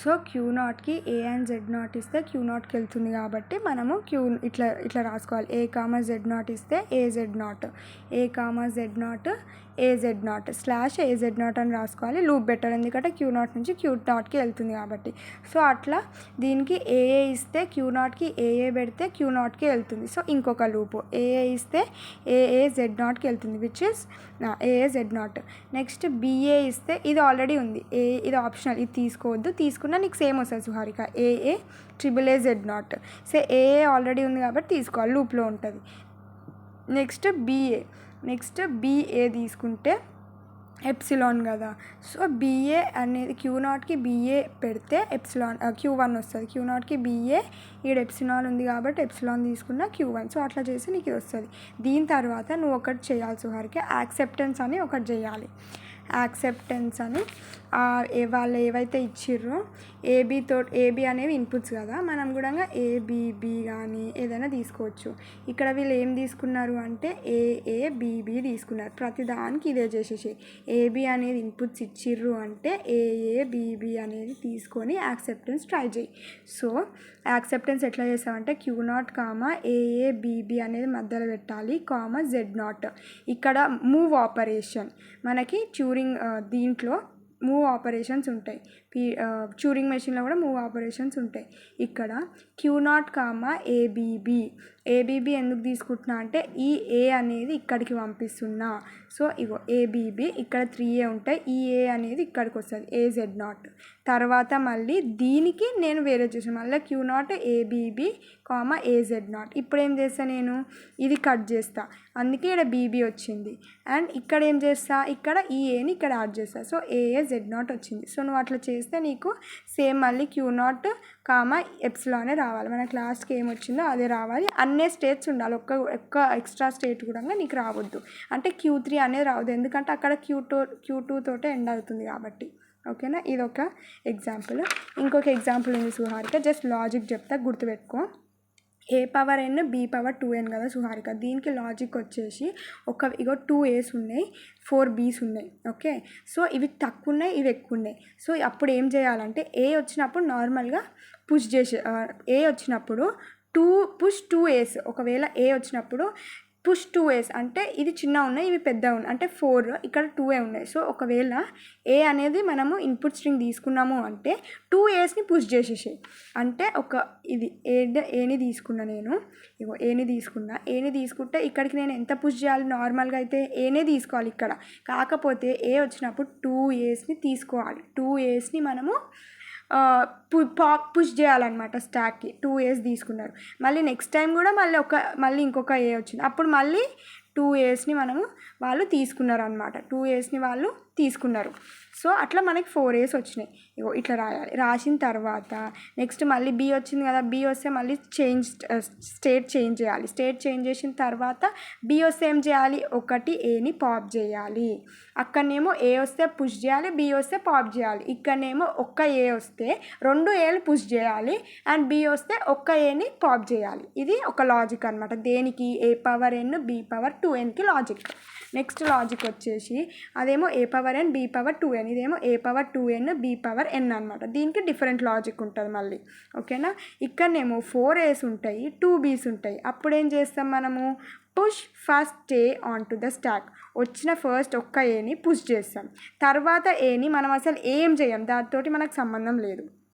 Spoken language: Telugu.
సో క్యూ నాట్కి ఏ అండ్ జెడ్ నాట్ ఇస్తే క్యూ నాట్కి వెళ్తుంది కాబట్టి మనము ఇట్లా రాసుకోవాలి. ఏ కామా జెడ్ నాట్ ఇస్తే A Z naught, A comma Z naught A Z naught slash A Z naught అని రాసుకోవాలి. లూప్ బెటర్, ఎందుకంటే క్యూ నాట్ నుంచి క్యూ నాట్కి వెళ్తుంది కాబట్టి. సో అట్లా దీనికి ఏఏ ఇస్తే క్యూ నాట్కి ఏఏ పెడితే క్యూ నాట్కి వెళ్తుంది. సో ఇంకొక లూపు ఏఏ ఇస్తే ఏఏ జెడ్ నాట్కి వెళ్తుంది, విచ్ ఇస్ ఏఏ జెడ్ నాట్. నెక్స్ట్ బిఏ ఇస్తే ఇది ఆల్రెడీ ఉంది, ఇది ఆప్షనల్, ఇది తీసుకోవద్దు, తీసుకున్నా నీకు సేమ్ వస్తుంది సుహారిక, ఏఏ triple A Z not. So ఏఏ ఆల్రెడీ ఉంది కాబట్టి తీసుకోవాలి, లూప్లో ఉంటుంది. నెక్స్ట్ బిఏ తీసుకుంటే ఎప్సిలాన్ కదా. సో బిఏ అనేది క్యూ నాట్కి బిఏ పెడితే ఎప్సిలాన్ Q1 వస్తుంది. క్యూ నాట్కి బిఏ ఈడ ఎప్సిలాన్ ఉంది కాబట్టి ఎప్సిలాన్ తీసుకున్న Q1. సో అట్లా చేసి నీకు వస్తుంది. దీని తర్వాత నువ్వు ఒకటి చేయాలి సుహారికి, యాక్సెప్టెన్స్ అని ఒకటి చేయాలి. యాక్సెప్టెన్స్ అని వాళ్ళు ఏవైతే ఇచ్చిర్రో ఏబీ అనేవి ఇన్పుట్స్ కదా, మనం కూడా ఏబీబీ కానీ ఏదైనా తీసుకోవచ్చు. ఇక్కడ వీళ్ళు ఏం తీసుకున్నారు అంటే ఏఏబీబీ తీసుకున్నారు. ప్రతి దానికి ఇదే చేసేసి ఏబీ అనేది ఇన్పుట్స్ ఇచ్చిర్రు అంటే ఏఏబీబీ అనేది తీసుకొని యాక్సెప్టెన్స్ ట్రై చేయి. సో యాక్సెప్టెన్స్ ఎట్లా చేస్తామంటే క్యూ నాట్ కామా ఏఏబీబీ అనేది మధ్యలో పెట్టాలి, కామా జెడ్ నాట్. ఇక్కడ మూవ్ ఆపరేషన్ మనకి దీంట్లో మూవ్ ఆపరేషన్స్ ఉంటాయి, ట్యూరింగ్ మెషిన్లో కూడా మూవ్ ఆపరేషన్స్ ఉంటాయి. ఇక్కడ క్యూ నాట్ కామా ఏబీబీ ఎందుకు తీసుకుంటున్నా అంటే ఈ ఏ అనేది ఇక్కడికి పంపిస్తున్నా. సో ఇగో ఏబీబీ ఇక్కడ 3A ఉంటాయి, ఈ ఏ అనేది ఇక్కడికి వస్తుంది ఏజెడ్ నాట్. తర్వాత మళ్ళీ దీనికి నేను వేరే చేసాను, మళ్ళీ q not ABB comma AZ not. ఇప్పుడు ఏం చేస్తా, నేను ఇది కట్ చేస్తా, అందుకే ఇక్కడ బీబీ వచ్చింది. అండ్ ఇక్కడ ఏం చేస్తా, ఇక్కడ ఈ ఏని ఇక్కడ యాడ్ చేస్తా. సో ఏఏ జెడ్ నాట్ వచ్చింది. సో నువ్వు అట్లా చేస్తే నీకు సేమ్ మళ్ళీ క్యూ నాట్ కామా ఎప్సిలానే రావాలి. మనకు లాస్ట్కి ఏమొచ్చిందో అదే రావాలి. అన్నే స్టేట్స్ ఉండాలి, ఒక్క ఎక్స్ట్రా స్టేట్ కూడా నీకు రావద్దు. అంటే Q3 అనేది రావద్దు, ఎందుకంటే అక్కడ Q2 తోటే ఎండ్ అవుతుంది కాబట్టి. ఓకేనా, ఇది ఒక ఎగ్జాంపుల్. ఇంకొక ఎగ్జాంపుల్ ఉంది సుహారిక, జస్ట్ లాజిక్ చెప్తా, గుర్తుపెట్టుకో. A⁴n B⁴2n కదా సుహారిక. దీనికి లాజిక్ వచ్చేసి ఇగో 2A's ఉన్నాయి, 4B's ఉన్నాయి. ఓకే, సో ఇవి తక్కువ ఉన్నాయి, ఇవి ఎక్కువ ఉన్నాయి. సో అప్పుడు ఏం చేయాలంటే ఏ వచ్చినప్పుడు నార్మల్గా ఏ వచ్చినప్పుడు పుష్ 2A's. ఒకవేళ ఏ వచ్చినప్పుడు పుష్ 2A's అంటే ఇది చిన్న ఉన్నాయి, ఇవి పెద్ద ఉన్నాయి, అంటే 4, ఇక్కడ 2A ఉన్నాయి. సో ఒకవేళ ఏ అనేది మనము ఇన్పుట్ స్ట్రింగ్ తీసుకున్నాము అంటే 2A'ని పుష్ చేసేసి, అంటే ఇది ఏని తీసుకున్నా నేను, ఇగో ఏని తీసుకుంటే ఇక్కడికి నేను ఎంత పుష్ చేయాలి, నార్మల్గా అయితే ఏనే తీసుకోవాలి ఇక్కడ. కాకపోతే ఏ వచ్చినప్పుడు 2A'ని తీసుకోవాలి, 2A'ని మనము పుష్ చేయాలన్నమాట స్టాక్కి. 2A's తీసుకున్నారు, మళ్ళీ నెక్స్ట్ టైం కూడా మళ్ళీ ఇంకొక ఏ వచ్చింది, అప్పుడు మళ్ళీ 2A'ని వాళ్ళు తీసుకున్నారు అనమాట. 2A'ని వాళ్ళు తీసుకున్నారు. సో అట్లా మనకి 4A's వచ్చినాయి. ఇగో ఇట్లా రాయాలి. రాసిన తర్వాత నెక్స్ట్ మళ్ళీ బి వచ్చింది కదా, బి వస్తే మళ్ళీ స్టేట్ చేంజ్ చేయాలి. స్టేట్ చేంజ్ చేసిన తర్వాత బి వస్తే ఏం చేయాలి, ఒకటి ఏని పాప్ చేయాలి. అక్కడనేమో ఏ వస్తే పుష్ చేయాలి, బి వస్తే పాప్ చేయాలి. ఇక్కడనేమో ఒక్క ఏ వస్తే 2 ఏలు పుష్ చేయాలి, అండ్ బి వస్తే ఒక్క ఏని పాప్ చేయాలి. ఇది ఒక లాజిక్ అనమాట. దేనికి, A⁴n B⁴2nకి లాజిక్. నెక్స్ట్ లాజిక్ వచ్చేసి అదేమో A⁴n B⁴2n, ఇదేమో A⁴2n B⁴n అనమాట. దీనికి డిఫరెంట్ లాజిక్ ఉంటుంది మళ్ళీ. ఓకేనా, ఇక్కడనేమో 4A's ఉంటాయి, 2B's ఉంటాయి. అప్పుడు ఏం చేస్తాం మనము, push first A on to the stock. వచ్చిన ఫస్ట్ ఒక్క ఏని పుష్ చేస్తాం, తర్వాత ఏని మనం అసలు ఏం చేయం, దాంతో మనకు సంబంధం లేదు.